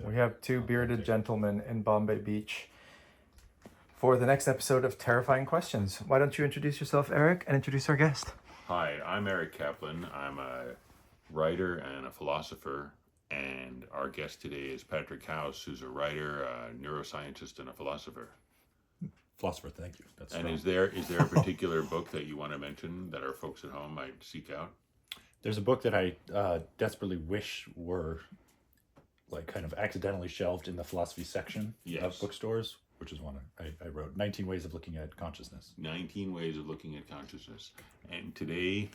We have two bearded gentlemen in Bombay Beach for the next episode of Terrifying Questions. Why don't you introduce yourself, Eric, and introduce our guest? Hi, I'm Eric Kaplan. I'm a writer and a philosopher, and our guest today is Patrick House, who's a writer, a neuroscientist, and a philosopher. Philosopher, thank you. That's and strong. is there a particular book that you want to mention that our folks at home might seek out? There's a book that I desperately wish were like kind of accidentally shelved in the philosophy section of bookstores, which is one I wrote, 19 Ways of Looking at Consciousness. 19 Ways of Looking at Consciousness. And today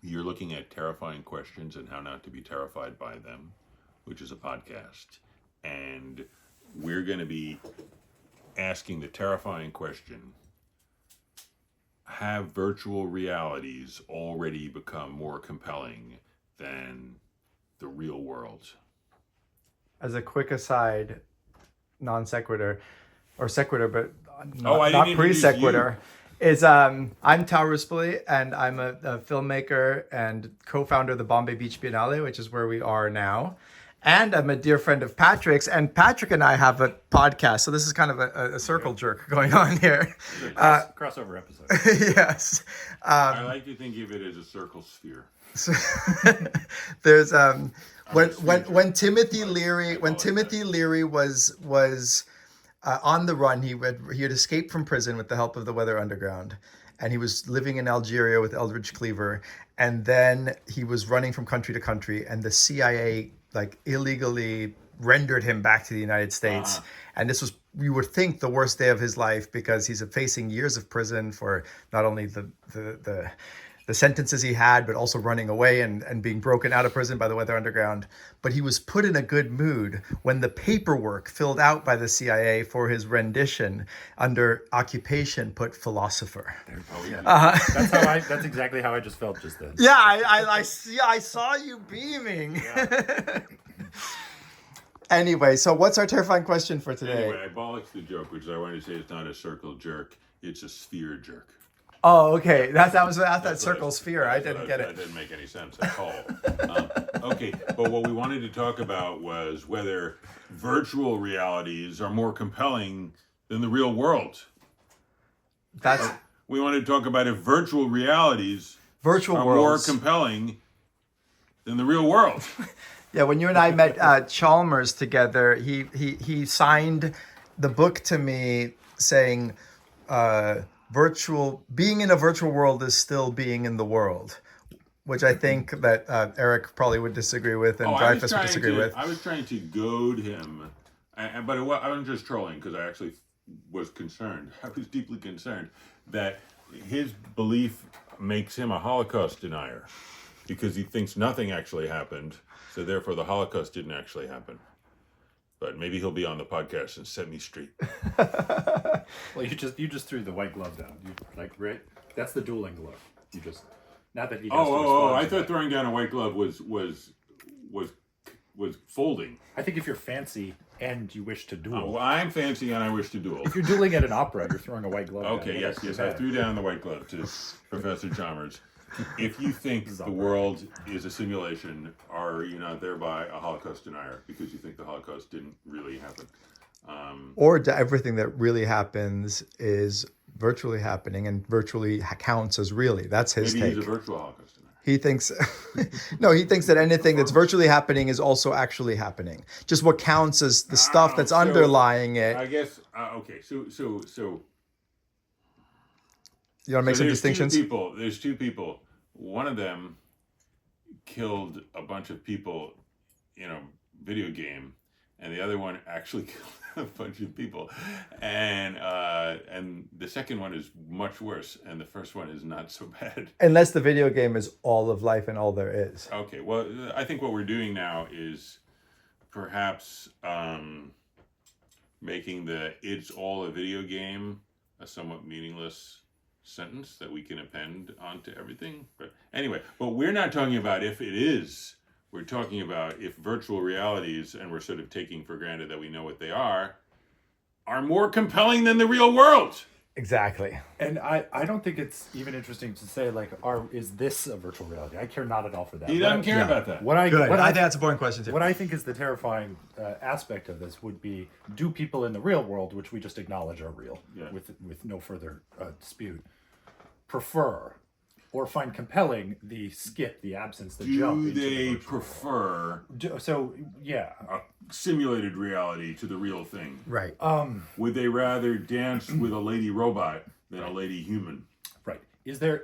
you're looking at terrifying questions and how not to be terrified by them, which is a podcast. And we're going to be asking the terrifying question: have virtual realities already become more compelling than the real world? As a quick aside, non sequitur, or sequitur, but not pre sequitur, is I'm Tao Ruspoli, and I'm a filmmaker and co-founder of the Bombay Beach Biennale, which is where we are now. And I'm a dear friend of Patrick's, and Patrick and I have a podcast, so this is kind of a circle jerk going on here. Crossover episode. Yes. I like to think of it as a circle sphere. There's when Timothy Leary was on the run, he had escaped from prison with the help of the Weather Underground, and he was living in Algeria with Eldridge Cleaver, and then he was running from country to country, and the CIA illegally rendered him back to the United States. And this was, you would think, the worst day of his life, because he's facing years of prison for not only the sentences he had, but also running away and being broken out of prison by the Weather Underground. But he was put in a good mood when the paperwork filled out by the CIA for his rendition under occupation put philosopher. Oh yeah, that's exactly how I just felt just then. Yeah, I saw you beaming. Yeah. Anyway, so what's our terrifying question for today? Anyway, I bollocked the joke, which is I wanted to say it's not a circle jerk, it's a sphere jerk. Oh, okay. That was that circle sphere. I didn't get it. That didn't make any sense at all. Okay, but what we wanted to talk about was whether virtual realities are more compelling than the real world. We wanted to talk about if virtual realities are more compelling than the real world. Yeah, when you and I met Chalmers together, he signed the book to me saying, being in a virtual world is still being in the world, which I think that Eric probably would disagree with, and Dreyfus would disagree with. I was trying to goad him, but I wasn't just trolling, because I actually was concerned. I was deeply concerned that his belief makes him a Holocaust denier, because he thinks nothing actually happened, so therefore the Holocaust didn't actually happen. But maybe he'll be on the podcast and set me straight. Well, you just threw the white glove down. Right? That's the dueling glove. You just, not that he. I thought throwing down a white glove was folding. I think if you're fancy and you wish to duel. Well, I'm fancy and I wish to duel. If you're dueling at an opera, you're throwing a white glove. Okay, yes, I threw down the white glove to Professor Chalmers. If you think the world is a simulation, are you not thereby a Holocaust denier because you think the Holocaust didn't really happen? Or everything that really happens is virtually happening and virtually counts as really. That's his take. Maybe he's a virtual Holocaust denier. He thinks, he thinks that anything that's virtually happening is also actually happening. Just what counts as the stuff that's underlying it. I guess, okay, so you want to make some distinctions? There's two people. One of them killed a bunch of people in a video game, and the other one actually killed a bunch of people. And the second one is much worse, and the first one is not so bad. Unless the video game is all of life and all there is. Okay, well, I think what we're doing now is perhaps making the "it's all a video game" a somewhat meaningless sentence that we can append onto everything. But anyway, but we're not talking about if it is. We're talking about if virtual realities, and we're sort of taking for granted that we know what they are more compelling than the real world. Exactly. And I don't think it's even interesting to say like, is this a virtual reality? I care not at all for that. He doesn't care about that. Good. I think that's a boring question too. What I think is the terrifying aspect of this would be: do people in the real world, which we just acknowledge are real, with no further dispute, prefer or find compelling the skip, the absence, the jump? Do into the they virtual prefer so yeah, a simulated reality to the real thing? Right. Would they rather dance with a lady robot than a lady human? right.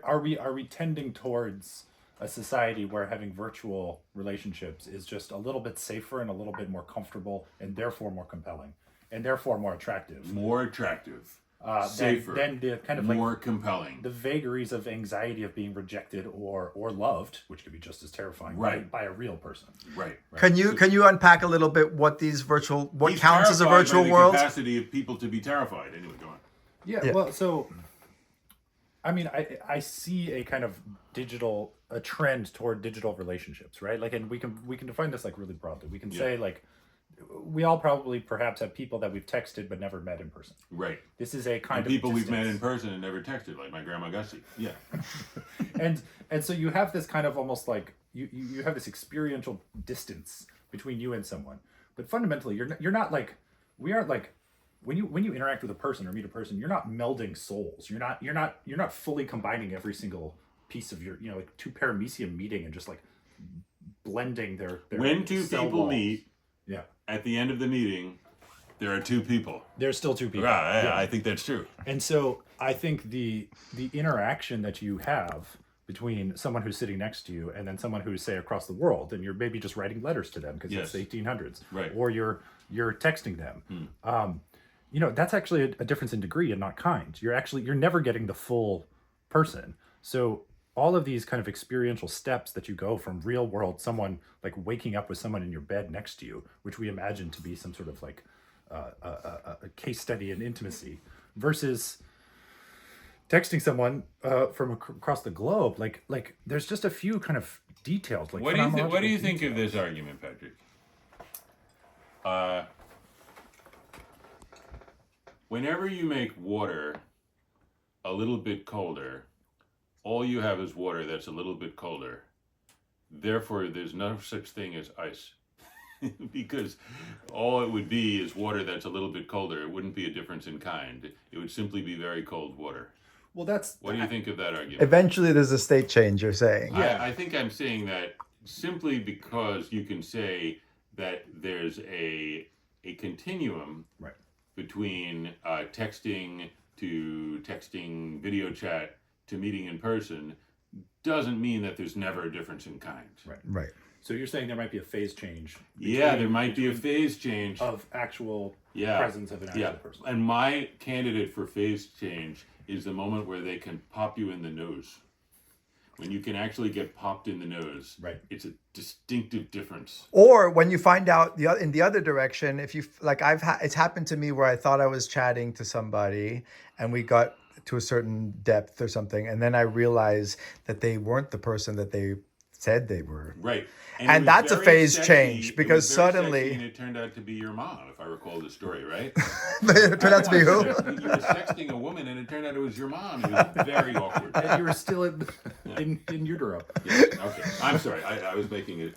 Are we tending towards a society where having virtual relationships is just a little bit safer and a little bit more comfortable and therefore more compelling and therefore more attractive? More attractive, safer, than the kind of more like compelling. the vagaries of anxiety of being rejected or loved, which could be just as terrifying, Right. by a real person. Right. Can you unpack a little bit what He's counts as a terrified virtual by the world? capacity of people to be terrified. Anyway, go on. Yeah. Well, so I mean, I see a kind of a trend toward digital relationships, right? Like, and we can define this like really broadly. We can say like, we all probably perhaps have people that we've texted but never met in person. Right. This is a kind And of people we've distance. met in person and never texted, like my grandma Gussie. Yeah. and so you have this kind of almost like you have this experiential distance between you and someone, but fundamentally you're not like, we aren't like, when you interact with a person or meet a person, you're not melding souls. You're not fully combining every single piece of your, like two paramecium meeting and just like blending their When two cell people walls. meet, Yeah, at the end of the meeting, there are two people. there's still two people. Yeah, I think that's true. And so I think the interaction that you have between someone who's sitting next to you and then someone who's, say, across the world, and you're maybe just writing letters to them because Yes. it's the 1800s, Right. or you're texting them. That's actually a difference in degree and not kind. You're never getting the full person. So all of these kind of experiential steps that you go from real world, someone like waking up with someone in your bed next to you, which we imagine to be some sort of like a case study in intimacy, versus texting someone from across the globe. Like there's just a few kind of details. Like What do you phenomenological think of details. this argument, Patrick? Whenever you make water a little bit colder, all you have is water that's a little bit colder. Therefore, there's no such thing as ice. Because all it would be is water that's a little bit colder. It wouldn't be a difference in kind. It would simply be very cold water. Well, that's What do you think of that argument? Eventually, there's a state change. You're saying. I think I'm saying that simply because you can say that there's a continuum right. between texting to texting, video chat to meeting in person doesn't mean that there's never a difference in kind. Right. So you're saying there might be a phase change. There might be a phase change of actual presence of an actual person. And my candidate for phase change is the moment where they can pop you in the nose. When you can actually get popped in the nose, right? It's a distinctive difference. Or when you find out in the other direction, if you like, it's happened to me where I thought I was chatting to somebody and we got to a certain depth or something, and then I realized that they weren't the person that they said they were. Right. And it was that's a very phase sexy. change It because was very suddenly sexy, and it turned out to be your mom, if I recall the story, right? it turned out to be who? You were sexting a woman, and it turned out it was your mom. It was very awkward. And you were still in utero. Yeah. Okay, I'm sorry. I was making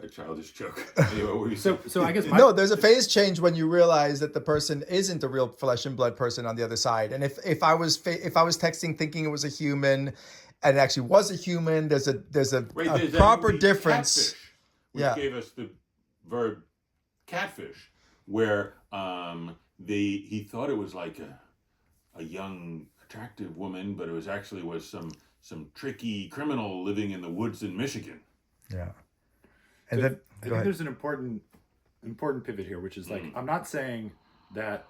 a childish joke. Anyway, what were you saying? So I guess No, there's a phase change when you realize that the person isn't a real flesh and blood person on the other side. And if I was texting thinking it was a human, and it actually was a human, there's a proper difference. Catfish, which gave us the verb catfish, where he thought it was like a young attractive woman, but it was actually some tricky criminal living in the woods in Michigan. Yeah. And so then I think there's an important pivot here, which is like, I'm not saying that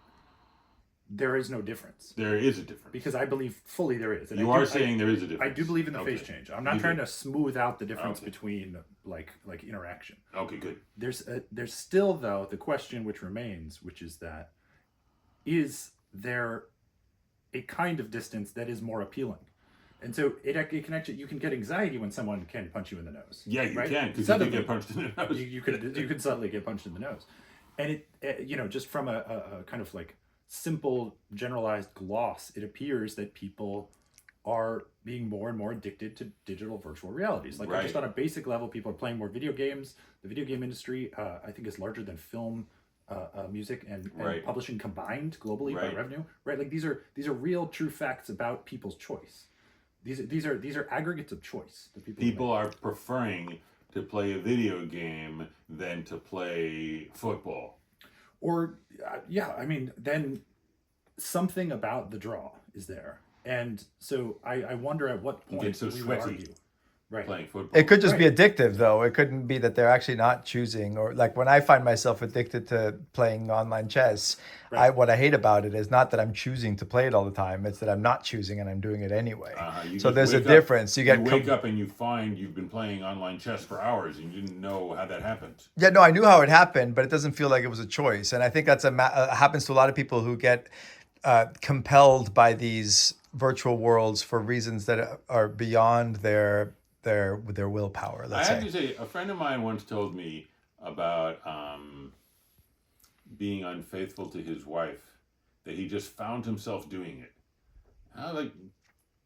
there is no difference. There is a difference. Because I believe fully there is. And you are saying there is a difference. I do believe in the phase change. I'm not trying to smooth out the difference Okay. between like interaction. Okay, good. There's still though the question which remains, which is that is there a kind of distance that is more appealing? And so it can actually, you can get anxiety when someone can punch you in the nose. Yeah, you right? can, because you get punched in the nose. You could suddenly get punched in the nose. And it just from a kind of like simple generalized gloss, it appears that people are being more and more addicted to digital virtual realities. Like Right. just on a basic level, people are playing more video games. The video game industry, I think, is larger than film, music, and Right. publishing combined globally by Right. revenue. Right? Like these are real, true facts about people's choice. These are aggregates of choice that people People are preferring to play a video game than to play football. Or yeah, I mean, then something about the draw is there, and so I wonder at what point get so we would sweaty argue, right? Playing football. It could just be addictive, though. It couldn't be that they're actually not choosing, or like when I find myself addicted to playing online chess, Right. what I hate about it is not that I'm choosing to play it all the time. It's that I'm not choosing and I'm doing it anyway. You So just there's a wake up- difference. You get wake up and you find you've been playing online chess for hours and you didn't know how that happened. Yeah, no, I knew how it happened, but it doesn't feel like it was a choice. And I think that's happens to a lot of people who get compelled by these virtual worlds for reasons that are beyond their willpower. I Let's have say. to say, a friend of mine once told me about being unfaithful to his wife, that he just found himself doing it. And I was like,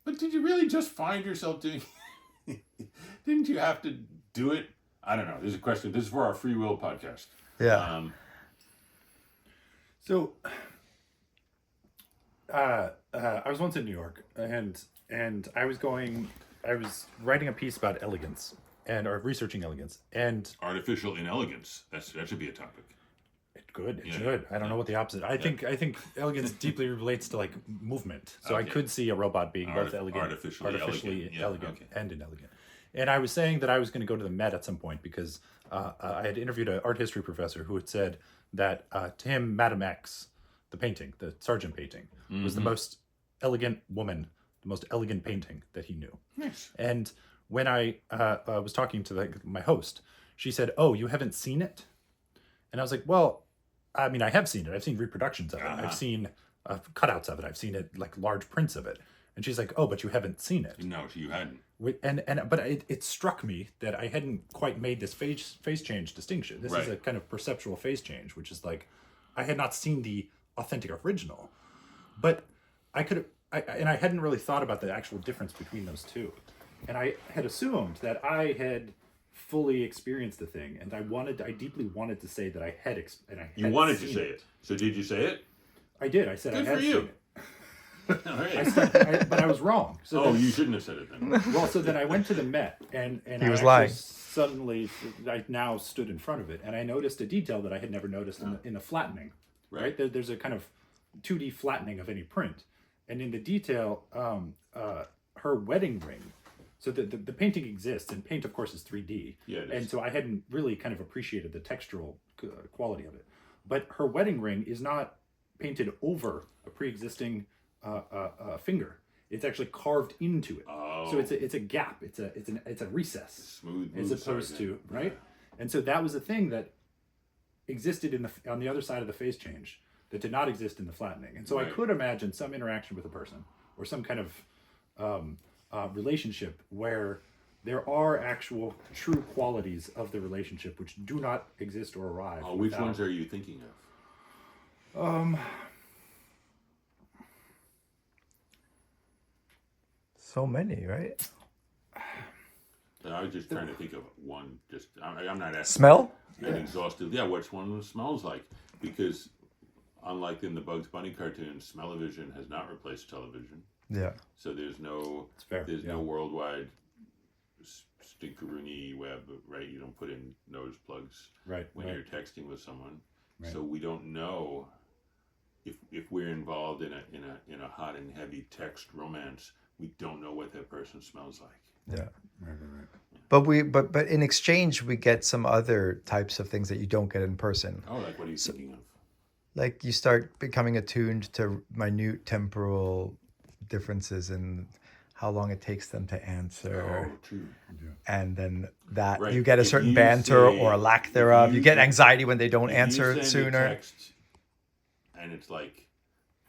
but did you really just find yourself doing it? Didn't you have to do it? I don't know. This is a question. This is for our free will podcast. Yeah. So, I was once in New York, and I was writing a piece about elegance or researching elegance, and Artificial inelegance. that should be a topic. it Yeah. should. I don't know what the opposite. I think elegance deeply relates to like movement. So I Okay. could see a robot being both elegant, artificially elegant. Yeah, elegant, okay. and inelegant. And I was saying that I was going to go to the Met at some point because I had interviewed an art history professor who had said that to him, Madame X, the painting, the Sargent painting, was the most elegant woman, the most elegant painting that he knew. Nice. And when I was talking to my host, she said, "Oh, you haven't seen it?" And I was like, "Well, I mean, I have seen it. I've seen reproductions of it. I've seen cutouts of it. I've seen it, like large prints of it." And she's like, "Oh, but you haven't seen it." No, you hadn't. But it struck me that I hadn't quite made this phase change distinction. This is Right. a kind of perceptual phase change, which is like I had not seen the authentic original, but I hadn't really thought about the actual difference between those two, and I had assumed that I had fully experienced the thing, and I deeply wanted to say that I had. You wanted to say it. So did you say it? I did. I said Good I had for you. seen it. All right. But I was wrong. So Oh, then- you shouldn't have said it then. well, so then I went to the Met, and He I was actually lying. Suddenly, I now stood in front of it, and I noticed a detail that I had never noticed in the flattening. Right? There's a kind of 2D flattening of any print, and in the detail, her wedding ring. So the painting exists, and paint, of course, is 3D. Yeah, it is. And so I hadn't really kind of appreciated the textural quality of it. But her wedding ring is not painted over a pre-existing finger. It's actually carved into it. Oh. So it's a gap. It's a recess. Smooth As moves, opposed Sergeant. to right. And so that was a thing that existed on the other side of the phase change that did not exist in the flattening. And so I Right. could imagine some interaction with a person or some kind of relationship where there are actual true qualities of the relationship which do not exist or arrive. Oh, which without- ones are you thinking of? So many, right? I was just trying to think of one. I'm not asking. Smell? An exhaustive. Yeah, which one smells like? Because unlike in the Bugs Bunny cartoon, smell-o-vision has not replaced television. Yeah. So there's no fair, there's no yeah. worldwide stinkeroonie web, right? You don't put in nose plugs Right, when right. you're texting with someone. Right. So we don't know if we're involved in a hot and heavy text romance. We don't know what that person smells like. Yeah. Right. But in exchange we get some other types of things that you don't get in person. Oh, like what are you thinking of? Like you start becoming attuned to minute temporal differences in how long it takes them to answer. Oh, true. And then that Right. you get a If certain you banter say- or a lack if thereof. You get if- anxiety when they don't if you answer send a sooner. text and it's like,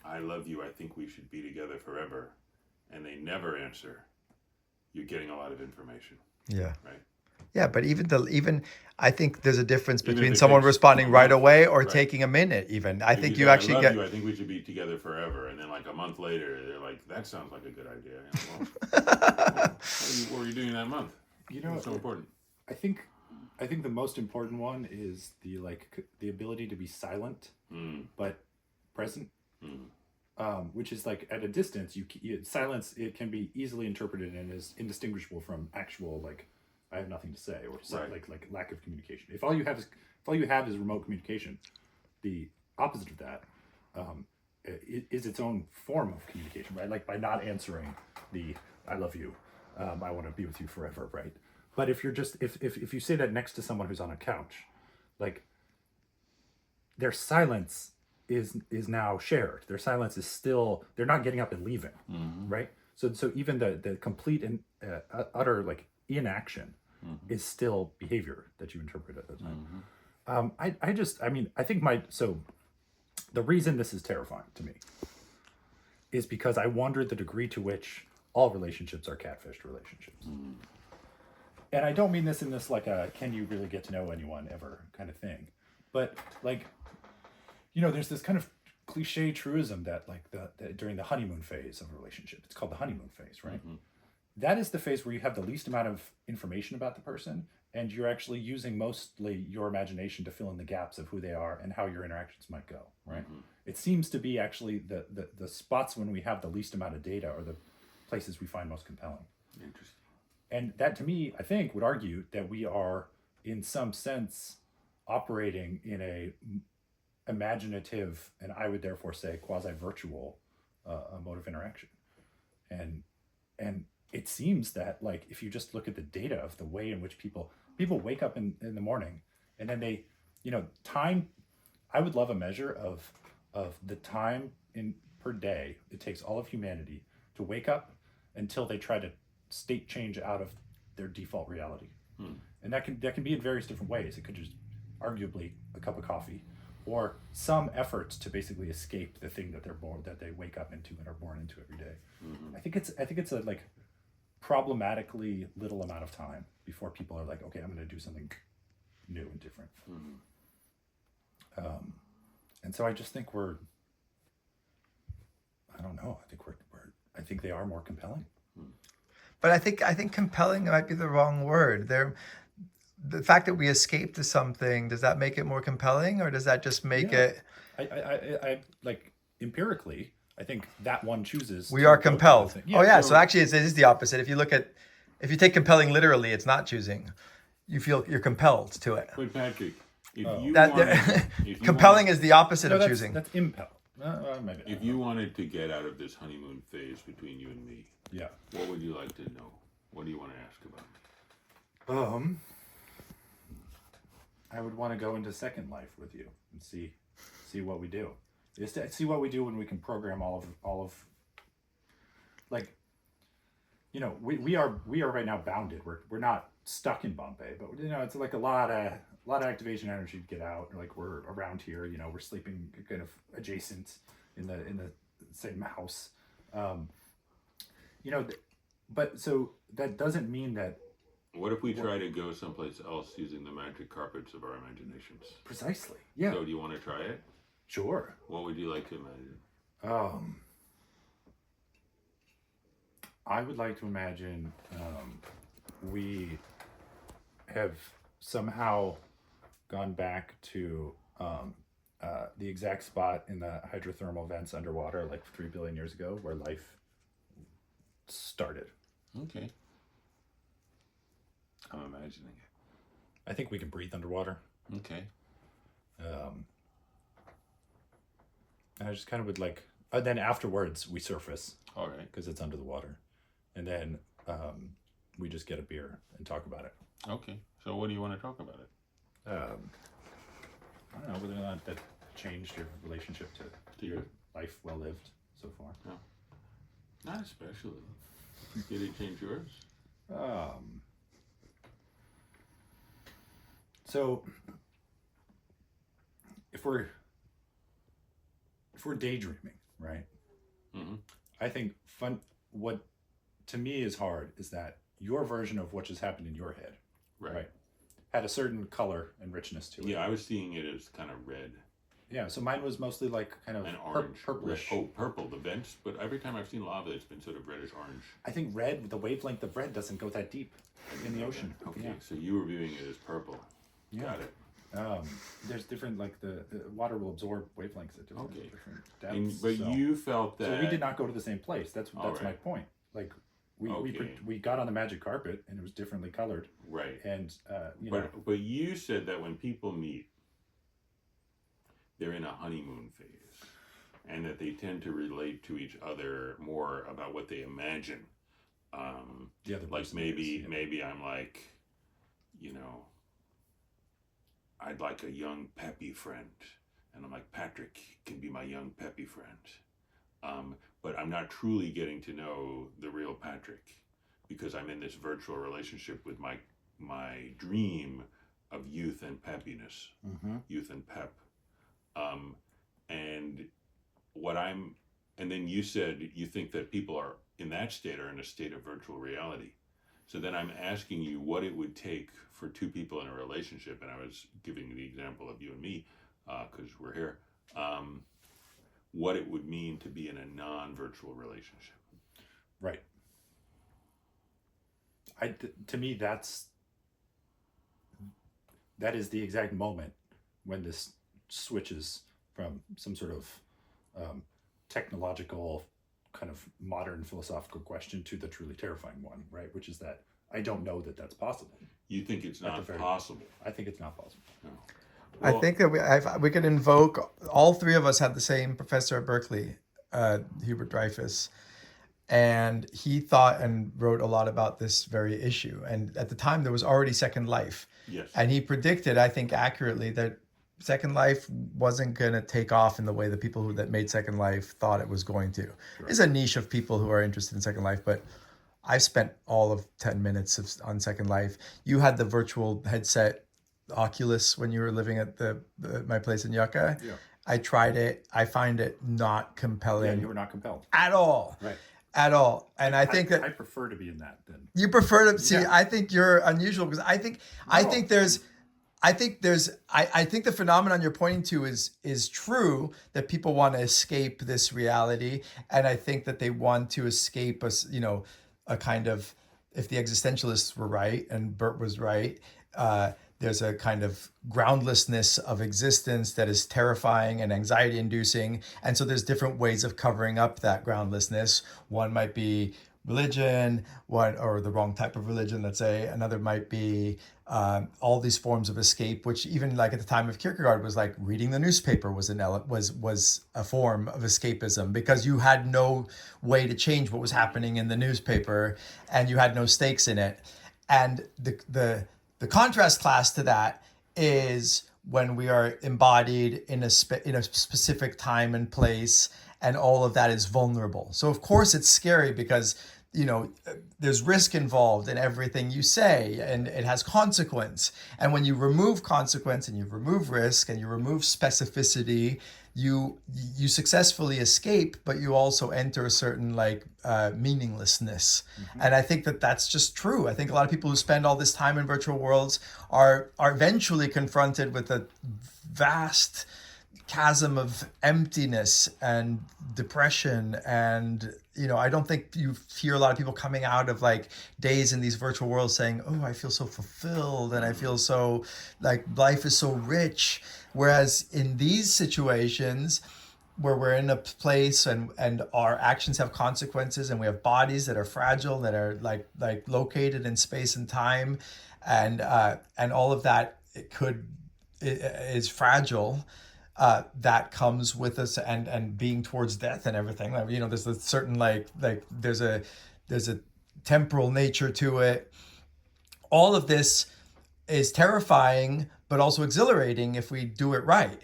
I love you, I think we should be together forever, and they never answer, you're getting a lot of information, Yeah. right? Yeah, but even I think there's a difference Even if between it someone takes responding a right month, away or right. taking a minute. Even I If think you you say, actually I love get. you, I think we should be together forever. And then like a month later, they're like, that sounds like a good idea. Well, what were you doing that month? You know, What's so important? I think the most important one is the ability to be silent but present, which is like at a distance. Silence, it can be easily interpreted and is indistinguishable from actual like I have nothing to say or Right. like lack of communication. If all you have is remote communication, the opposite of that is its own form of communication, right? Like by not answering the "I love you," "I want to be with you forever," right? But if you're just if you say that next to someone who's on a couch, like their silence is now shared. Their silence is still, they're not getting up and leaving, right? So even the complete and utter like inaction is still behavior that you interpret at the time. I think the reason this is terrifying to me is because I wonder the degree to which all relationships are catfished relationships. And I don't mean this in this like a can you really get to know anyone ever kind of thing, but like, there's this kind of cliche truism that like the during the honeymoon phase of a relationship, it's called the honeymoon phase, right? That is the phase where you have the least amount of information about the person, and you're actually using mostly your imagination to fill in the gaps of who they are and how your interactions might go, right? It seems to be actually the spots when we have the least amount of data are the places we find most compelling. Interesting. And that to me, I think, would argue that we are in some sense operating in a imaginative, and I would therefore say quasi-virtual mode of interaction. And it seems that like if you just look at the data of the way in which people wake up in the morning, and then they time, I would love a measure of the time in per day it takes all of humanity to wake up until they try to state change out of their default reality. And that can be in various different ways. It could just arguably a cup of coffee, or some efforts to basically escape the thing that they wake up into and are born into every day. I think it's a like problematically little amount of time before people are like, okay, I'm going to do something new and different. And so I just think I don't know. I think they are more compelling. But I think compelling might be the wrong word. The fact that we escape to something, does that make it more compelling, or does that just make it? I like empirically, I think that one chooses. We to are go to the compelled. thing. Oh yeah. So actually, it is the opposite. If you take compelling literally, it's not choosing. You feel you're compelled to it. But Patrick, if you Compelling is the opposite No, of choosing. That's impel. Maybe. If you wanted to get out of this honeymoon phase between you and me, Yeah. what would you like to know? What do you want to ask about me? I would want to go into Second Life with you and see what we do. Just to see what we do when we can program all of like, we are right now bounded. We're not stuck in Bombay, but it's like a lot of activation energy to get out. Like we're around here, we're sleeping kind of adjacent in the same house. But so that doesn't mean that. What if we try to go someplace else using the magic carpets of our imaginations? Precisely. Yeah. So do you want to try it? Sure. What would you like to imagine? I would like to imagine we have somehow gone back to the exact spot in the hydrothermal vents underwater like 3 billion years ago where life started. Okay. I'm imagining it. I think we can breathe underwater. Okay. And I just kind of would like, then afterwards we surface. All right. Because it's under the water. And then we just get a beer and talk about it. Okay. So what do you want to talk about it? I don't know whether or not that changed your relationship to your life well lived so far. No. Not especially. Did it change yours? So if we're daydreaming, right? Mm-hmm. I think what to me is hard is that your version of what just happened in your head Right. Had a certain color and richness to it. Yeah, I was seeing it as kind of red Yeah, so mine was mostly like kind of and orange. purplish. Red. Oh, purple, the vents. But every time I've seen lava, it's been sort of reddish orange. I think red, the wavelength of red doesn't go that deep in the ocean. Okay, Yeah. so you were viewing it as purple. Yeah. Got it. There's different, like the water will absorb wavelengths at different depths. But so. you felt that. So we did not go to the same place. That's right. my point. Like Okay. we got on the magic carpet and it was differently colored. Right. And you know, But you said that when people meet, they're in a honeymoon phase, and that they tend to relate to each other more about what they imagine. the other Like person maybe is, yeah. maybe I'm like, you know, I'd like a young peppy friend, and I'm like, Patrick can be my young peppy friend. But I'm not truly getting to know the real Patrick because I'm in this virtual relationship with my dream of youth and peppiness, youth and pep. And and then you said you think that people are in that state are in a state of virtual reality. So then I'm asking you what it would take for two people in a relationship, and I was giving the example of you and me because we're here. What it would mean to be in a non-virtual relationship. Right. To me, that is the exact moment when this switches from some sort of technological kind of modern philosophical question to the truly terrifying one, right? Which is that I don't know that that's possible. You think it's not possible? I think it's not possible. No. I think that we could invoke, all three of us had the same professor at Berkeley, Hubert Dreyfus, and he thought and wrote a lot about this very issue. And at the time, there was already Second Life. Yes. And he predicted, I think accurately, that Second Life wasn't going to take off in the way the people that made Second Life thought it was going to. Sure. There's a niche of people who are interested in Second Life, but I spent all of 10 minutes on Second Life. You had the virtual headset Oculus when you were living at my place in Yucca. Yeah. I tried it. I find it not compelling. Yeah, you were not compelled. At all. Right. At all. And I think that I prefer to be in that then. you prefer to see. Yeah. I think you're unusual because I think the phenomenon you're pointing to is true, that people want to escape this reality, and I think that they want to escape a kind of, if the existentialists were right and Bert was right, there's a kind of groundlessness of existence that is terrifying and anxiety inducing. And so there's different ways of covering up that groundlessness. One might be religion, or the wrong type of religion, let's say. Another might be all these forms of escape, which even like at the time of Kierkegaard was like reading the newspaper was a form of escapism, because you had no way to change what was happening in the newspaper and you had no stakes in it. And the contrast class to that is when we are embodied in a specific time and place, and all of that is vulnerable. So of course it's scary because there's risk involved in everything you say, and it has consequence. And when you remove consequence and you remove risk and you remove specificity, you successfully escape, but you also enter a certain meaninglessness. Mm-hmm. And I think that that's just true. I think a lot of people who spend all this time in virtual worlds are eventually confronted with a vast chasm of emptiness and depression. And I don't think you hear a lot of people coming out of days in these virtual worlds saying, oh, I feel so fulfilled and I feel so like life is so rich. Whereas in these situations where we're in a place and our actions have consequences, and we have bodies that are fragile, that are like located in space and time, and all of that is fragile. That comes with us and being towards death and everything. There's a certain there's a temporal nature to it. All of this is terrifying, but also exhilarating if we do it right.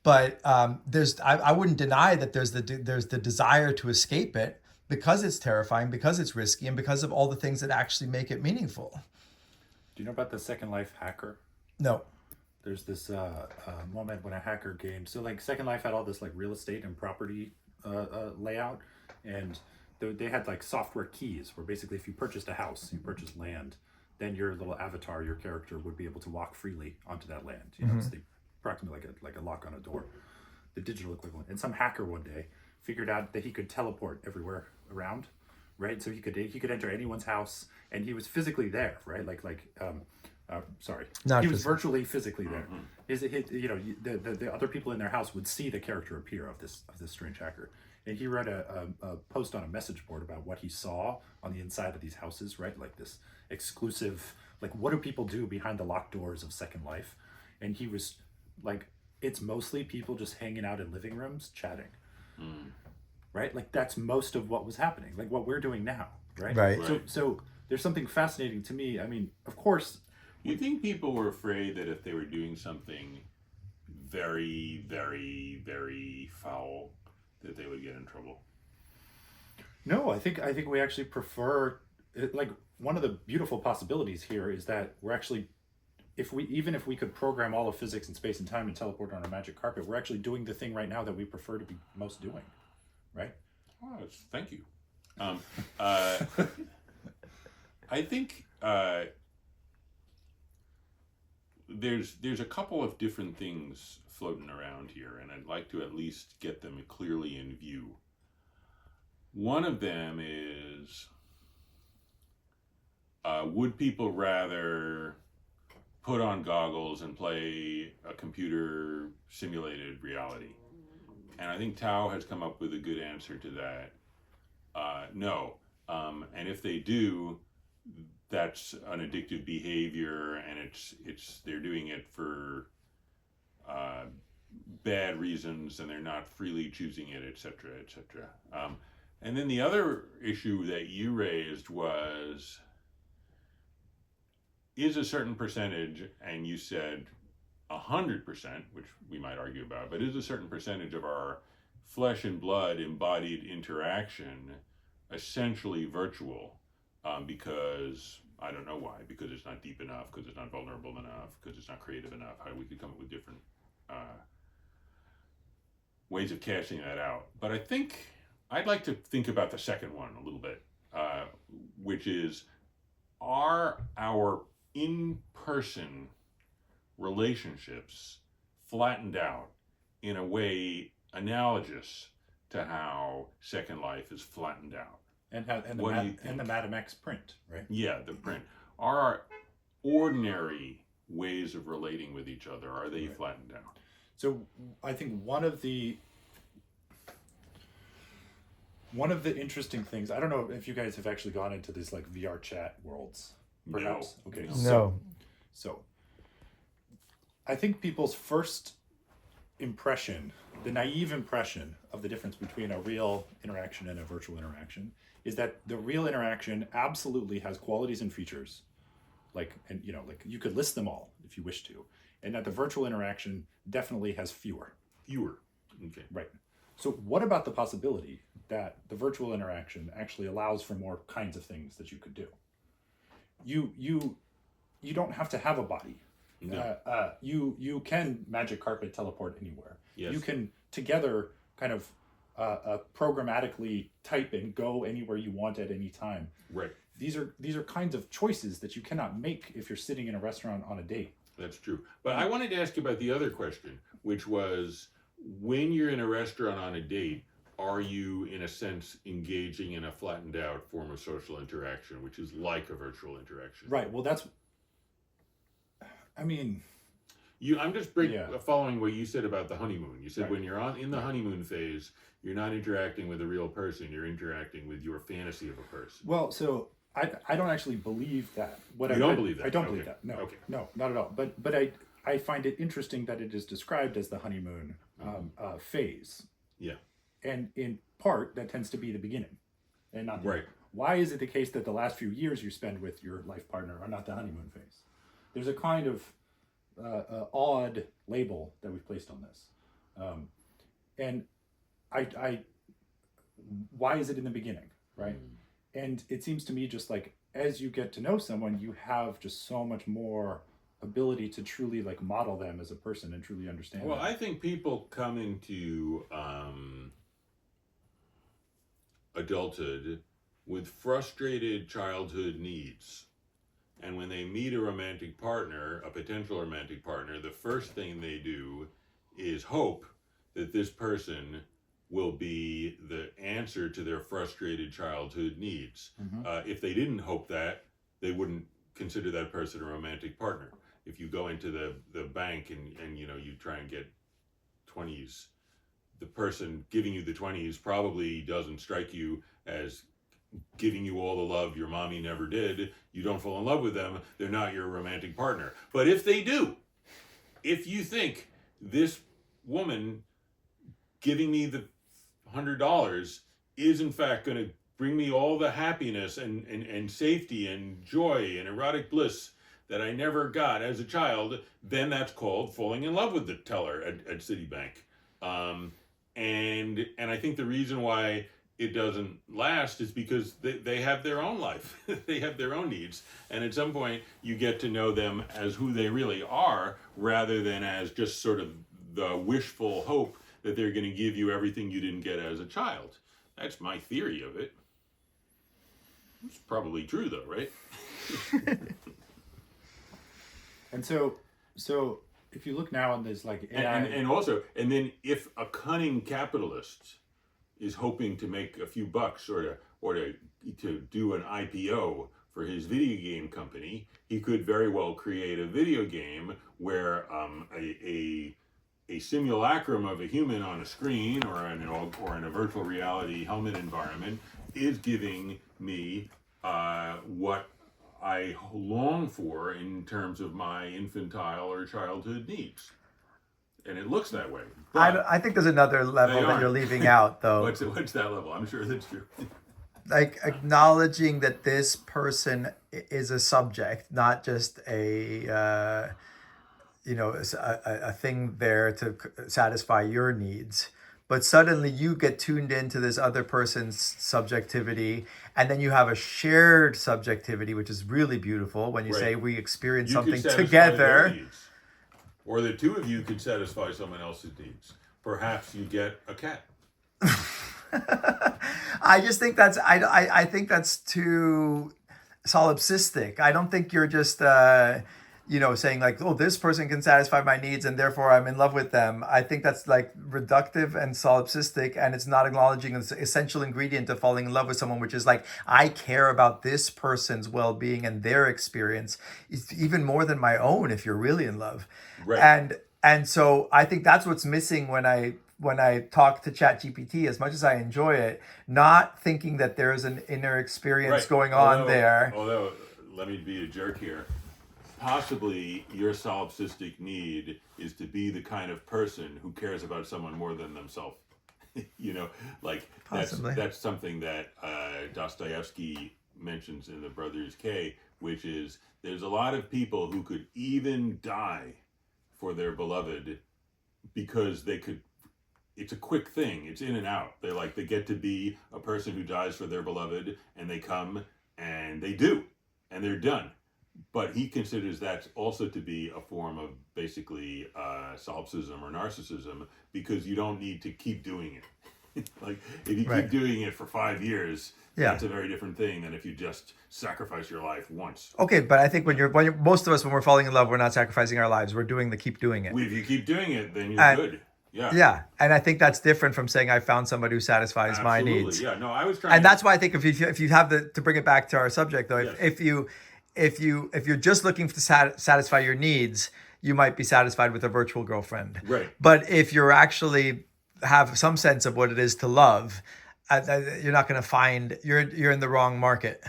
But I wouldn't deny that there's the desire to escape it, because it's terrifying, because it's risky, and because of all the things that actually make it meaningful. Do you know about the Second Life hacker? No. There's this moment when a hacker gained, so Second Life had all this real estate and property layout, and they had software keys where basically if you purchased a house, you purchased land, then your little avatar, your character, would be able to walk freely onto that land. You know, it's approximately like a lock on a door, the digital equivalent. And some hacker one day figured out that he could teleport everywhere around, right? So he could enter anyone's house, and he was physically there, right? Sorry, Not he was physically. virtually physically there. The other people in their house would see the character appear of this strange hacker, and he wrote a post on a message board about what he saw on the inside of these houses, right? Like this exclusive, like what do people do behind the locked doors of Second Life? And he was like, it's mostly people just hanging out in living rooms chatting, right? Like that's most of what was happening, like what we're doing now, right? Right. So there's something fascinating to me. I mean, of course. You think people were afraid that if they were doing something very, very, very foul, that they would get in trouble? No, I think we actually prefer it. Like one of the beautiful possibilities here is that we're actually, if we could program all of physics and space and time and teleport on a magic carpet, we're actually doing the thing right now that we prefer to be most doing, right? Oh, thank you. I think there's a couple of different things floating around here, and I'd like to at least get them clearly in view. One of them is, would people rather put on goggles and play a computer simulated reality? And I think Tao has come up with a good answer to that. No. And if they do, that's an addictive behavior, and it's they're doing it for bad reasons, and they're not freely choosing it, etc., etc. And then the other issue that you raised was, is a certain percentage, and you said 100%, which we might argue about, but is a certain percentage of our flesh and blood embodied interaction essentially virtual? Because I don't know why, because it's not deep enough, because it's not vulnerable enough, because it's not creative enough. How we could come up with different ways of casting that out. But I think I'd like to think about the second one a little bit, which is, are our in-person relationships flattened out in a way analogous to how Second Life is flattened out? And the Madam X print, right? Yeah, the print. Are our ordinary ways of relating with each other, are they flattened out? So I think one of the interesting things, I don't know if you guys have actually gone into these like VR chat worlds, perhaps. No. Okay. No. So I think people's first impression, the naive impression of the difference between a real interaction and a virtual interaction, is that the real interaction absolutely has qualities and features, like you could list them all if you wish to, and that the virtual interaction definitely has fewer. Okay. Right. So what about the possibility that the virtual interaction actually allows for more kinds of things that you could do? You don't have to have a body. No. You can magic carpet teleport anywhere. Yes. You can together kind of programmatically type and go anywhere you want at any time. Right. These are kinds of choices that you cannot make if you're sitting in a restaurant on a date. That's true. But I wanted to ask you about the other question, which was, when you're in a restaurant on a date, are you, in a sense, engaging in a flattened out form of social interaction, which is like a virtual interaction? Right. Well, I mean, I'm just following what you said about the honeymoon. You said when you're in the honeymoon phase, you're not interacting with a real person. You're interacting with your fantasy of a person. Well, so I don't actually believe that. You don't believe that? I don't believe that. No. Okay. No, not at all. But I find it interesting that it is described as the honeymoon phase. Yeah. And in part, that tends to be the beginning, and not the Right. end. Why is it the case that the last few years you spend with your life partner are not the honeymoon phase? There's a kind of odd label that we've placed on this, and I why is it in the beginning, right? And it seems to me just like as you get to know someone, you have just so much more ability to truly like model them as a person and truly understand Well, them. I think people come into adulthood with frustrated childhood needs And when they meet a romantic partner, a potential romantic partner, the first thing they do is hope that this person will be the answer to their frustrated childhood needs. If they didn't hope that, they wouldn't consider that person a romantic partner. If you go into the bank and you try and get 20s, the person giving you the 20s probably doesn't strike you as giving you all the love your mommy never did. You don't fall in love with them, they're not your romantic partner. But if they do, if you think this woman giving me the $100 is in fact going to bring me all the happiness and safety and joy and erotic bliss that I never got as a child, then that's called falling in love with the teller at Citibank. And I think the reason why it doesn't last is because they have their own life. They have their own needs. And at some point, you get to know them as who they really are, rather than as just sort of the wishful hope that they're going to give you everything you didn't get as a child. That's my theory of it. It's probably true, though, right? And so if you look now on this, like AI... and then if a cunning capitalist is hoping to make a few bucks or to do an IPO for his video game company, he could very well create a video game where a simulacrum of a human on a screen or in a virtual reality helmet environment is giving me what I long for in terms of my infantile or childhood needs. And it looks that way. I think there's another level that you're leaving out, though. What's that level? I'm sure that's true. Like acknowledging that this person is a subject, not just a thing there to satisfy your needs. But suddenly you get tuned into this other person's subjectivity, and then you have a shared subjectivity, which is really beautiful when you say we experience something together. Or the two of you could satisfy someone else's needs. Perhaps you get a cat. I just think that's I think that's too solipsistic. I don't think you're just saying like, oh, this person can satisfy my needs and therefore I'm in love with them. I think that's like reductive and solipsistic, and it's not acknowledging the essential ingredient of falling in love with someone, which is like, I care about this person's well-being and their experience even more than my own if you're really in love. Right. And so I think that's what's missing when I talk to ChatGPT, as much as I enjoy it, not thinking that there's an inner experience going on there. Although, let me be a jerk here. Possibly your solipsistic need is to be the kind of person who cares about someone more than themselves. That's something that Dostoevsky mentions in The Brothers K, which is there's a lot of people who could even die for their beloved because they could. It's a quick thing. It's in and out. They get to be a person who dies for their beloved, and they come and they do, and they're done. But he considers that also to be a form of basically solipsism or narcissism, because you don't need to keep doing it. Like if you keep doing it for 5 years, that's a very different thing than if you just sacrifice your life once. Okay, but I think when most of us, when we're falling in love, we're not sacrificing our lives. We're doing keep doing it. If you keep doing it, then you're good. Yeah, and I think that's different from saying I found somebody who satisfies my needs. Yeah, no, I was trying. And that's why I think if you have to bring it back to our subject though, if you're just looking to satisfy your needs, you might be satisfied with a virtual girlfriend. Right. But if you're actually have some sense of what it is to love, you're not going to find you're in the wrong market.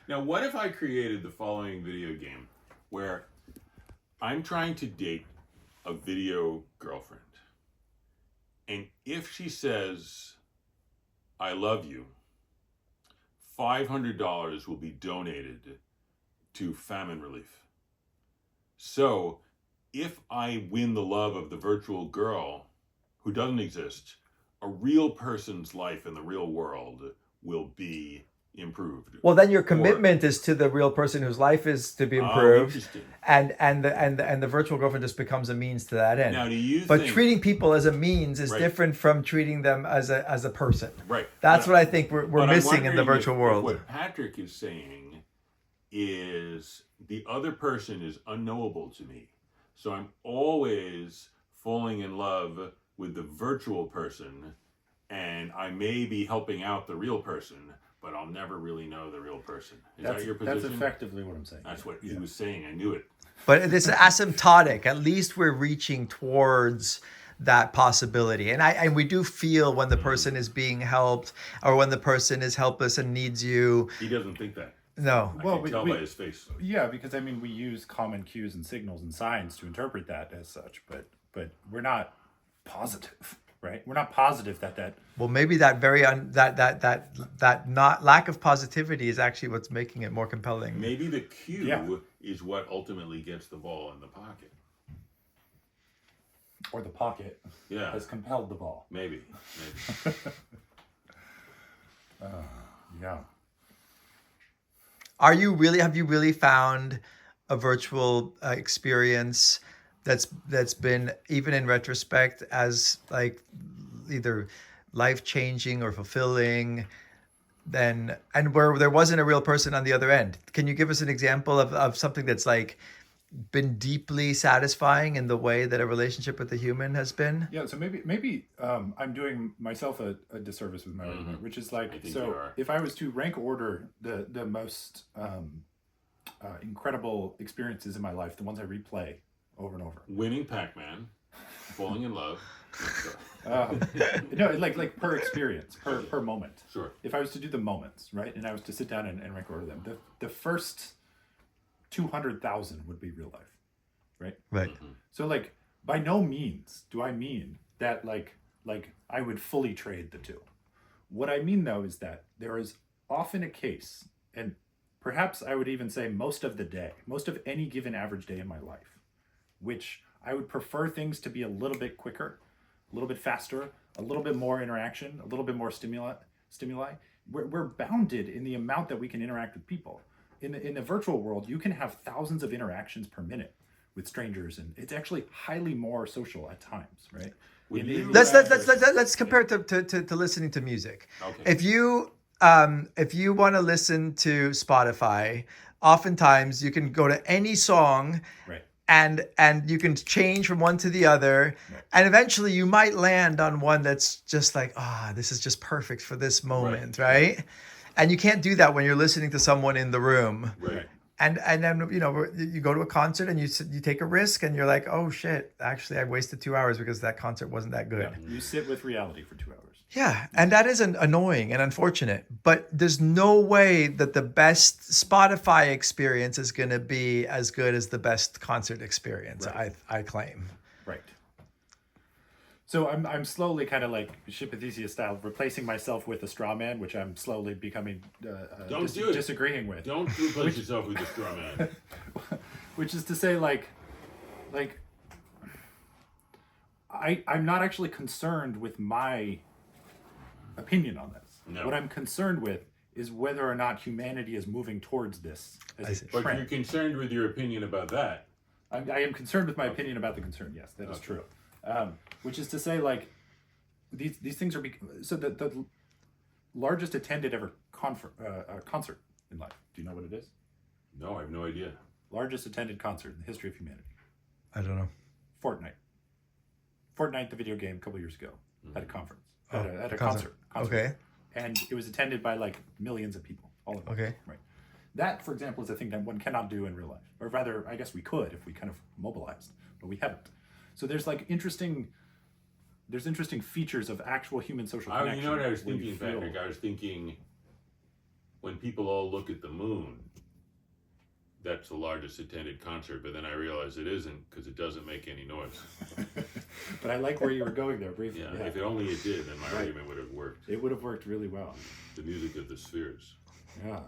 Now, what if I created the following video game where I'm trying to date a video girlfriend, and if she says, "I love you," $500 will be donated to famine relief. So if I win the love of the virtual girl who doesn't exist, a real person's life in the real world will be improved. Well, then your commitment is to the real person whose life is to be improved, and the virtual girlfriend just becomes a means to that end. Now, do you but treating people as a means is different from treating them as a person. Right. That's what I think we're missing in the virtual world. What Patrick is saying is the other person is unknowable to me. So I'm always falling in love with the virtual person, and I may be helping out the real person, but I'll never really know the real person. Is that your position? That's effectively what I'm saying. That's what he was saying. I knew it. But it's asymptotic. At least we're reaching towards that possibility. And we do feel when the person is being helped, or when the person is helpless and needs you. He doesn't think that. No. I can tell by his face. Yeah, because I mean, we use common cues and signals and signs to interpret that as such, but we're not positive, right? We're not positive that. Well, maybe that that not lack of positivity is actually what's making it more compelling. Maybe the cue is what ultimately gets the ball in the pocket. Or the pocket has compelled the ball. Maybe. Yeah. Have you really found a virtual experience that's been, even in retrospect, as like either life-changing or fulfilling, and where there wasn't a real person on the other end? Can you give us an example of something that's like been deeply satisfying in the way that a relationship with a human has been? Yeah, so maybe I'm doing myself a disservice with my argument, which is like, so if I was to rank order the most incredible experiences in my life, the ones I replay over and over. Winning Pac-Man, falling in love. No, like per experience, per moment. Sure. If I was to do the moments, right, and I was to sit down and rank order them, the first 200,000 would be real life, right? Right. So like, by no means do I mean that like I would fully trade the two. What I mean though is that there is often a case, and perhaps I would even say most of the day, most of any given average day in my life, which I would prefer things to be a little bit quicker, a little bit faster, a little bit more interaction, a little bit more stimuli. We're bounded in the amount that we can interact with people. In the virtual world, you can have thousands of interactions per minute with strangers, and it's actually highly more social at times, right? Let's compare it to listening to music. Okay. If you want to listen to Spotify, oftentimes you can go to any song, Right. and you can change from one to the other, Right. and eventually you might land on one that's just like, this is just perfect for this moment, right? And you can't do that when you're listening to someone in the room. Right. And then, you go to a concert and you take a risk and you're like, oh shit, actually I wasted 2 hours because that concert wasn't that good. Yeah. You sit with reality for 2 hours. Yeah, and that is annoying and unfortunate, but there's no way that the best Spotify experience is going to be as good as the best concert experience, Right. I claim. Right. So I'm slowly kind of like Shipathesia style replacing myself with a straw man, which I'm slowly becoming Don't do it. disagreeing with. Don't replace yourself with a straw man. Which is to say, I'm not actually concerned with my opinion on this. No. What I'm concerned with is whether or not humanity is moving towards this as a But trend. you're concerned with your opinion about that. I am concerned with my opinion about the concern. Yes, that is true. Which is to say, like, these things are so the largest attended ever concert in life. Do you know what it is? No, I have no idea. Largest attended concert in the history of humanity. I don't know. Fortnite, the video game, a couple years ago, had a conference. At a concert. concert. Okay. And it was attended by like millions of people. All of them. Okay. Right. That, for example, is a thing that one cannot do in real life. Or rather, I guess we could if we kind of mobilized, but we haven't. So there's like interesting features of actual human social connection. You know what I was where you thinking, feel- Patrick? I was thinking when people all look at the moon, that's the largest attended concert, but then I realized it isn't because it doesn't make any noise. But I like where you were going there briefly. Yeah, if only it did, then my argument would have worked. It would have worked really well. The music of the spheres. Yeah.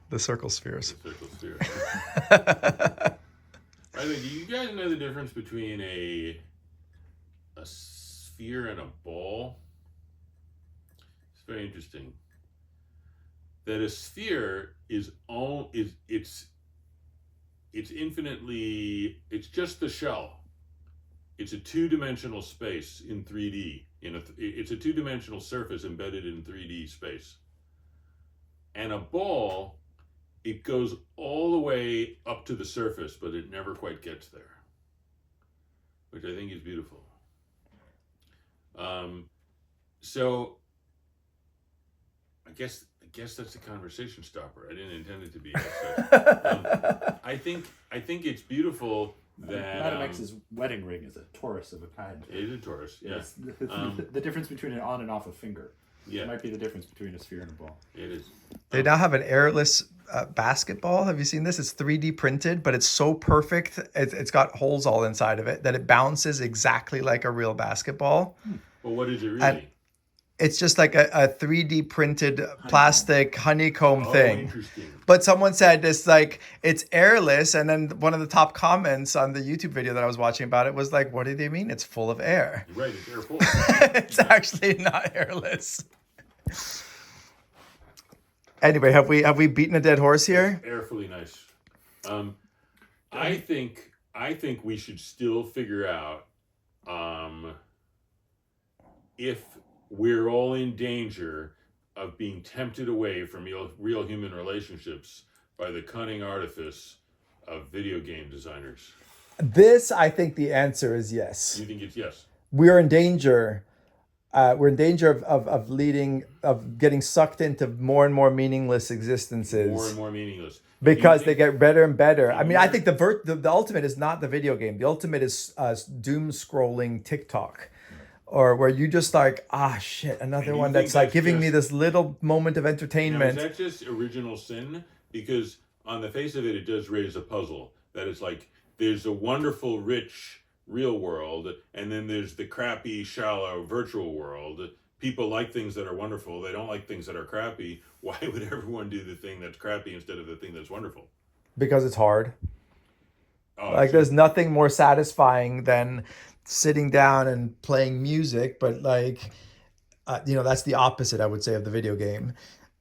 The circle spheres. The circle sphere. By the way, do you guys know the difference between a sphere and a ball? It's very interesting. That a sphere it's just the shell. It's a two-dimensional space in 3D. It's a two-dimensional surface embedded in 3D space. And a ball it goes all the way up to the surface, but it never quite gets there, which I think is beautiful. So I guess that's a conversation stopper. I didn't intend it to be. I think it's beautiful that Madam X's wedding ring is a Taurus of a kind. It is a Taurus, yeah. It's the difference between an on and off a finger. Yeah. It might be the difference between a sphere and a ball. It is. They now have an airless basketball. Have you seen this? It's 3D printed, but it's so perfect. It's got holes all inside of it that it bounces exactly like a real basketball. Well, what is it really? And it's just like a 3D printed plastic honeycomb thing. Interesting. But someone said it's airless, and then one of the top comments on the YouTube video that I was watching about it was like, "What do they mean? It's full of air." You're right, it's air full. It's actually not airless. Anyway, have we beaten a dead horse here? Airfully nice. I think we should still figure out if we're all in danger of being tempted away from real human relationships by the cunning artifice of video game designers. This, I think the answer is yes. You think it's yes? We're in danger. We're in danger of getting sucked into more and more meaningless existences. More and more meaningless. Because they get better and better. I mean, I think the ultimate is not the video game. The ultimate is doom scrolling TikTok. Or where you just like, shit, another one that's like giving me this little moment of entertainment. Now, is that just original sin? Because on the face of it, it does raise a puzzle. That it's like, there's a wonderful, rich, real world, and then there's the crappy, shallow, virtual world. People like things that are wonderful. They don't like things that are crappy. Why would everyone do the thing that's crappy instead of the thing that's wonderful? Because it's hard. Oh, there's nothing more satisfying than sitting down and playing music, but that's the opposite, I would say, of the video game.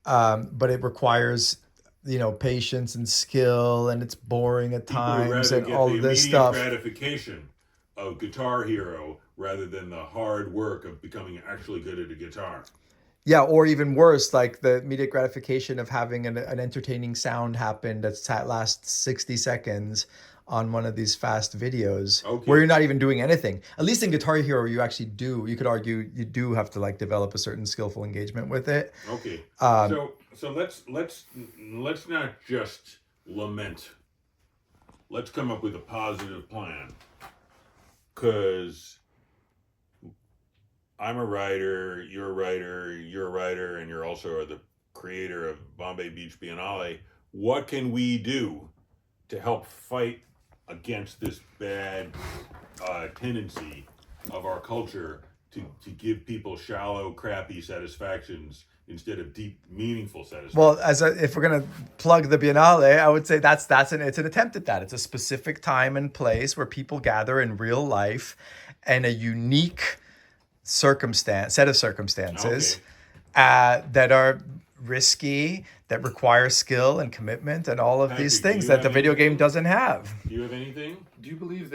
But it requires, patience and skill, and it's boring at times, and all of this stuff. Gratification of Guitar Hero rather than the hard work of becoming actually good at a guitar. Yeah, or even worse, like the immediate gratification of having an entertaining sound happen that lasts 60 seconds on one of these fast videos where you're not even doing anything. At least in Guitar Hero, you could argue you do have to develop a certain skillful engagement with it. Okay. So let's not just lament. Let's come up with a positive plan. Because I'm a writer, you're a writer, and you're also the creator of Bombay Beach Biennale. What can we do to help fight against this bad tendency of our culture to give people shallow, crappy satisfactions instead of deep, meaningful satisfaction? Well, if we're gonna plug the Biennale, I would say it's an attempt at that. It's a specific time and place where people gather in real life, and a unique set of circumstances that are risky, that require skill and commitment, and all of these things that the video game doesn't have. Do you have anything? Do you believe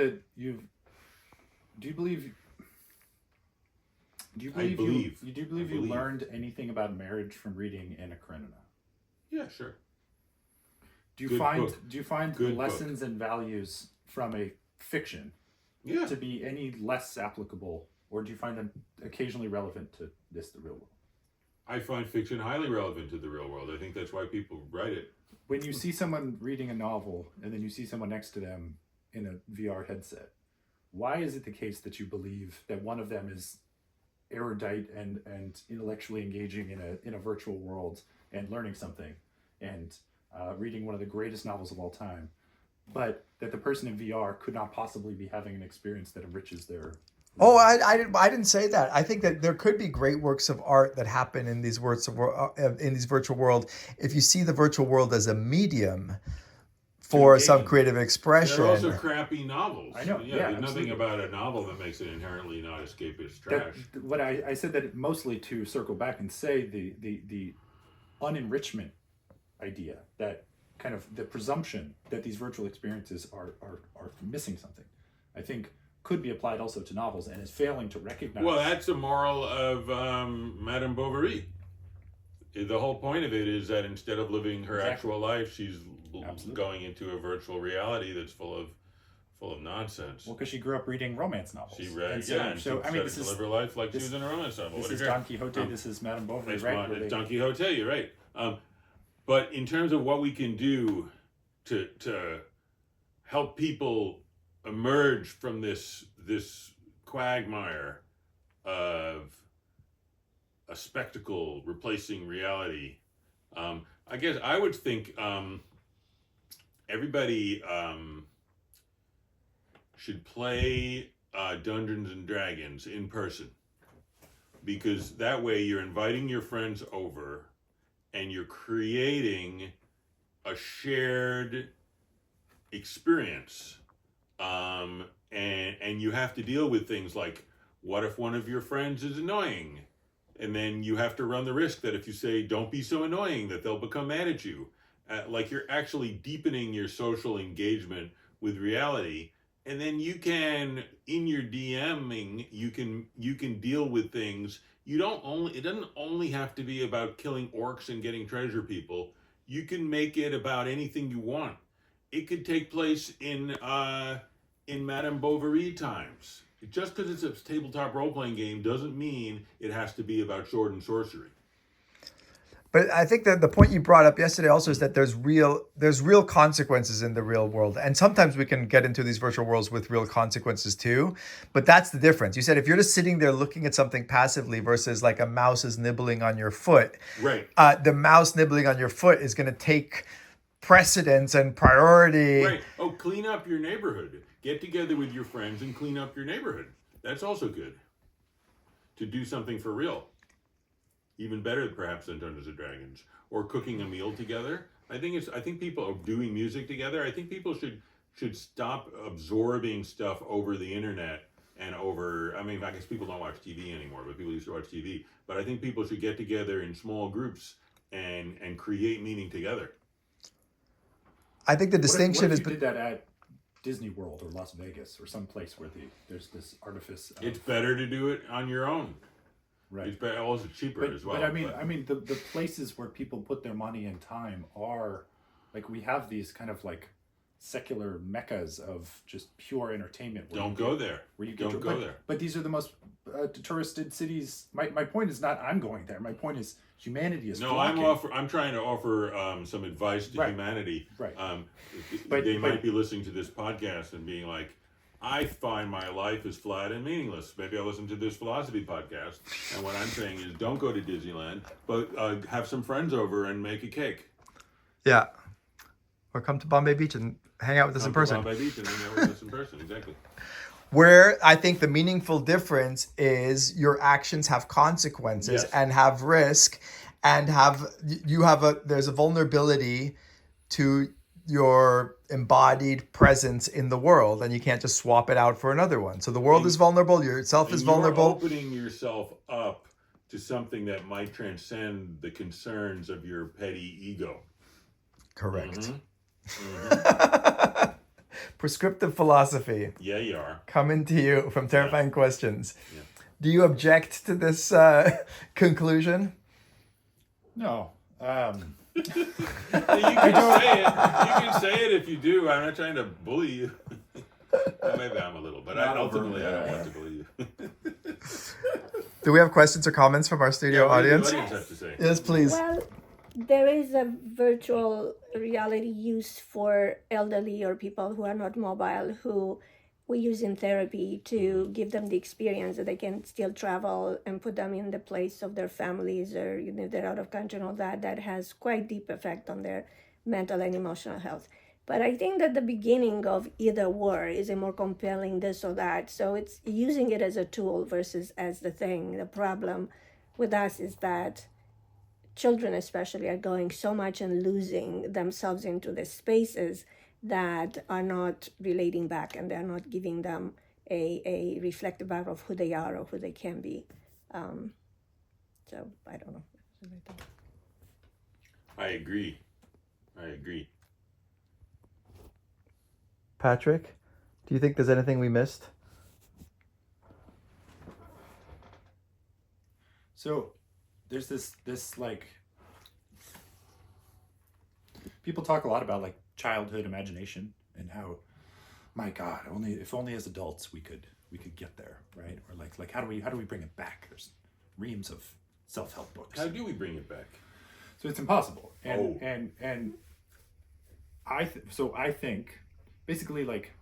you learned anything about marriage from reading Anna Karenina? Yeah, sure. Do you find lessons and values from a fiction to be any less applicable, or do you find them occasionally relevant to the real world? I find fiction highly relevant to the real world. I think that's why people write it. When you see someone reading a novel and then you see someone next to them in a VR headset, why is it the case that you believe that one of them is erudite and intellectually engaging in a virtual world and learning something and reading one of the greatest novels of all time, but that the person in VR could not possibly be having an experience that enriches their... Oh, I didn't say that. I think that there could be great works of art that happen in these virtual world if you see the virtual world as a medium for some creative expression. There are also crappy novels. I know. Yeah, there's nothing about a novel that makes it inherently not escapist trash. What I said that mostly to circle back and say the unenrichment idea, that kind of the presumption that these virtual experiences are missing something, I think could be applied also to novels and is failing to recognize. Well, that's a moral of Madame Bovary. The whole point of it is that instead of living her Exactly. actual life, she's Absolutely. going into a virtual reality that's full of nonsense. Well, because she grew up reading romance novels. She read, and so, yeah. and So she I mean, tried to live her life like she was in a romance novel. This What a is great- Don Quixote. This is Madame Bovary, It's right? it's Don Quixote. You're right. But in terms of what we can do to help people emerge from this quagmire of a spectacle replacing reality, I guess I would think everybody should play Dungeons and Dragons in person, because that way you're inviting your friends over and you're creating a shared experience, and you have to deal with things like, what if one of your friends is annoying, and then you have to run the risk that if you say don't be so annoying that they'll become mad at you, like you're actually deepening your social engagement with reality. And then you can, in your DMing, you can deal with things. It doesn't only have to be about killing orcs and getting treasure people. You can make it about anything you want. It could take place in Madame Bovary times. Just because it's a tabletop role-playing game doesn't mean it has to be about sword and sorcery. But I think that the point you brought up yesterday also is that there's real consequences in the real world. And sometimes we can get into these virtual worlds with real consequences too. But that's the difference. You said if you're just sitting there looking at something passively versus like a mouse is nibbling on your foot, Right. The mouse nibbling on your foot is going to take precedence and priority. Right. Oh, clean up your neighborhood. Get together with your friends and clean up your neighborhood. That's also good. To do something for real. Even better, perhaps, than Dungeons and Dragons, or cooking a meal together. I think people are doing music together. I think people should stop absorbing stuff over the internet and over. I mean, I guess people don't watch TV anymore, but people used to watch TV. But I think people should get together in small groups and create meaning together. I think the distinction what if is. you did that at Disney World or Las Vegas or some place where there's this artifice. It's better to do it on your own. Right. It's better, also cheaper as well. But I mean, the places where people put their money and time are, like, we have these kind of like secular meccas of just pure entertainment. Don't go there. Where you don't go there. But these are the most touristed cities. My point is not I'm going there. My point is humanity is. No, flocking. I'm trying to offer some advice to humanity. Right. But they might be listening to this podcast and being like, I find my life is flat and meaningless. Maybe I'll listen to this philosophy podcast. And what I'm saying is, don't go to Disneyland, but have some friends over and make a cake. Yeah. Or come to Bombay Beach and hang out with us in person. Bombay Beach and hang out with us in person, exactly. Where I think the meaningful difference is your actions have consequences and have risk, and there's a vulnerability to your embodied presence in the world, and you can't just swap it out for another one. So the world is vulnerable, yourself is vulnerable. You're opening yourself up to something that might transcend the concerns of your petty ego. Correct. Mm-hmm. Prescriptive philosophy. Yeah, you are. Coming to you from Terrifying Questions. Yeah. Do you object to this conclusion? No. You can say it if you do. I'm not trying to bully you. Well, maybe I'm a little, but ultimately I don't want to bully you. Do we have questions or comments from our studio audience? What do the audience have to say? Yes, please. Well, there is a virtual reality used for elderly or people who are not mobile, who we use in therapy to give them the experience that they can still travel and put them in the place of their families, or if they're out of country and all that. That has quite deep effect on their mental and emotional health. But I think that the beginning of either war is a more compelling this or that. So it's using it as a tool versus as the thing. The problem with us is that children especially are going so much and losing themselves into the spaces that are not relating back, and they're not giving them a reflective back of who they are or who they can be. So I don't know. I agree. Patrick, do you think there's anything we missed? So there's this like people talk a lot about like childhood imagination and how, my God, if only as adults we could get there, right? Or like how do we bring it back? There's reams of self-help books. How do we bring it back? So it's impossible. And I think basically like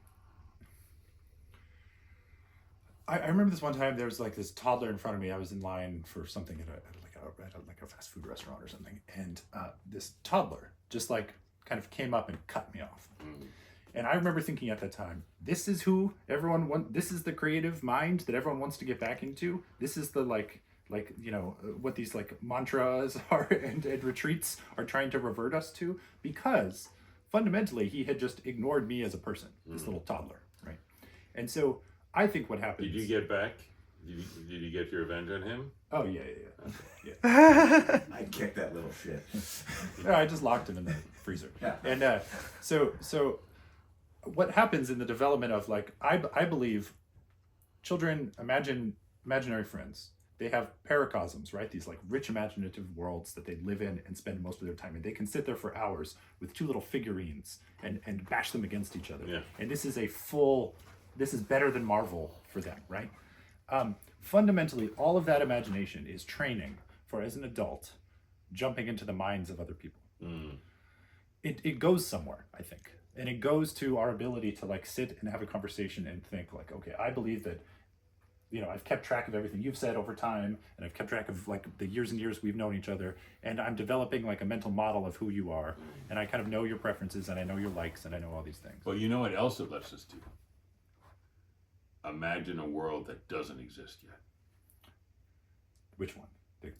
I remember this one time there was like this toddler in front of me. I was in line for something at a fast food restaurant or something, and this toddler just like kind of came up and cut me off. And I remember thinking at that time, this is who everyone wants. This is the creative mind that everyone wants to get back into. This is the like what these like mantras are and retreats are trying to revert us to, because fundamentally he had just ignored me as a person, this little toddler, right? And so I think what happened. Did you get back? Did you get your revenge on him? Oh yeah. I'd kick that little shit. Yeah, I just locked him in the freezer. Yeah. And so what happens in the development of like I believe children imaginary friends. They have paracosms, right? These like rich imaginative worlds that they live in and spend most of their time in. They can sit there for hours with two little figurines and bash them against each other. Yeah. And this is better than Marvel for them, right? Fundamentally, all of that imagination is training for, as an adult, jumping into the minds of other people. It goes somewhere, I think. And it goes to our ability to like sit and have a conversation and think like, okay, I believe that, I've kept track of everything you've said over time, and I've kept track of like the years and years we've known each other, and I'm developing like a mental model of who you are, and I kind of know your preferences, and I know your likes, and I know all these things. Well, you know what else it lets us do? Imagine a world that doesn't exist yet. Which one?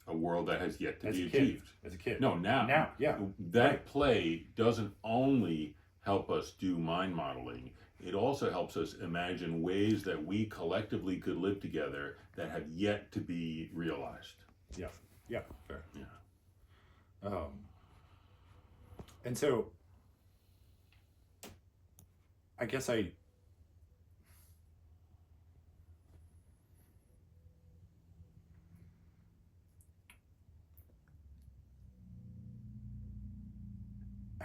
A world that has yet to As be a kid. achieved. As a kid. No, now. Now, yeah. That Right. play doesn't only help us do mind modeling, it also helps us imagine ways that we collectively could live together that have yet to be realized. Yeah, fair. Yeah. And so I guess I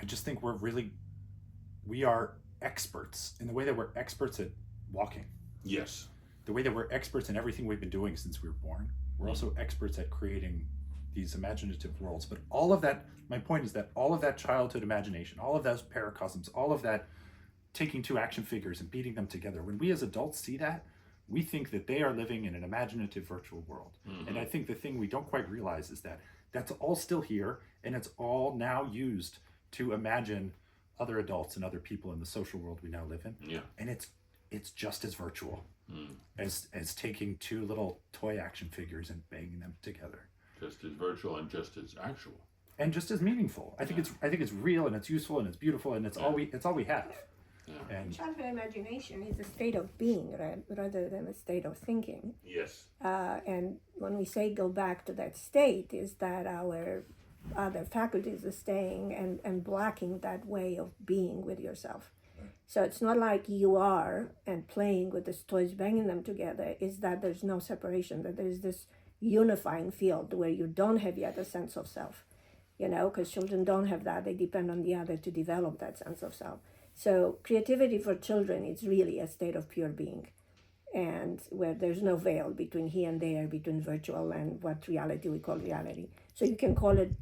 just think we are experts in the way that we're experts at walking. Yes. The way that we're experts in everything we've been doing since we were born. We're also experts at creating these imaginative worlds. But all of that, my point is that all of that childhood imagination, all of those paracosms, all of that taking two action figures and beating them together, when we as adults see that, we think that they are living in an imaginative virtual world. And I think the thing we don't quite realize is that that's all still here, and it's all now used to imagine other adults and other people in the social world we now live in. Yeah. And it's just as virtual as taking two little toy action figures and banging them together. Just as virtual and just as actual. And just as meaningful. I think it's real, and it's useful, and it's beautiful, and it's all we have. Yeah. And Childhood imagination is a state of being, right, rather than a state of thinking. Yes. And when we say go back to that state, is that our other faculties are staying and blocking that way of being with yourself. So it's not like you are and playing with these toys, banging them together, is that there's no separation, that there's this unifying field where you don't have yet a sense of self, because children don't have that. They depend on the other to develop that sense of self. So creativity for children is really a state of pure being, and where there's no veil between here and there, between virtual and what reality we call reality. So you can call it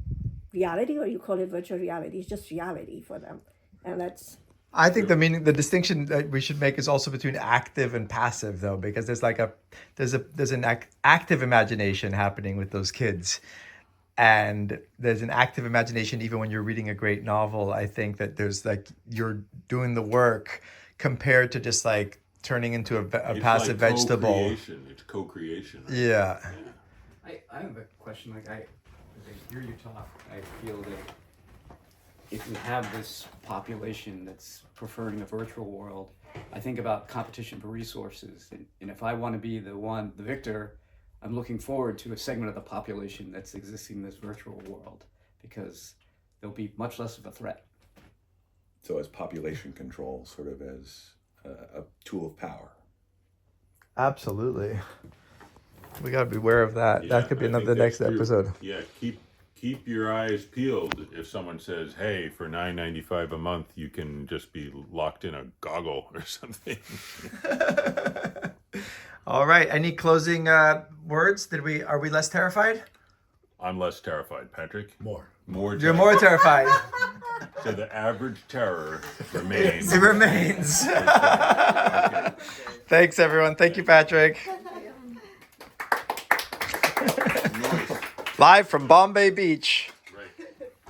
reality or you call it virtual reality. It's just reality for them. And that's... I think the distinction that we should make is also between active and passive, though, because there's an active imagination happening with those kids, and there's an active imagination even when you're reading a great novel. I think that there's like you're doing the work compared to just like turning into a It's passive like vegetable. Co-creation. It's co-creation. Yeah. I have a question. As I hear you talk, I feel that if we have this population that's preferring a virtual world, I think about competition for resources. And if I want to be the victor, I'm looking forward to a segment of the population that's existing in this virtual world, because there'll be much less of a threat. So as population control, sort of as a tool of power. Absolutely. We got to be aware of that. Yeah, That could be I think the that's next true. episode. Yeah, keep your eyes peeled if someone says, "Hey, for $9.95 a month, you can just be locked in a goggle or something." All right. Any closing words? Are we less terrified? I'm less terrified, Patrick. More. More. You're more terrified. So the average terror remains. It remains. Thanks, everyone. Thank you, Patrick. Live from Bombay Beach.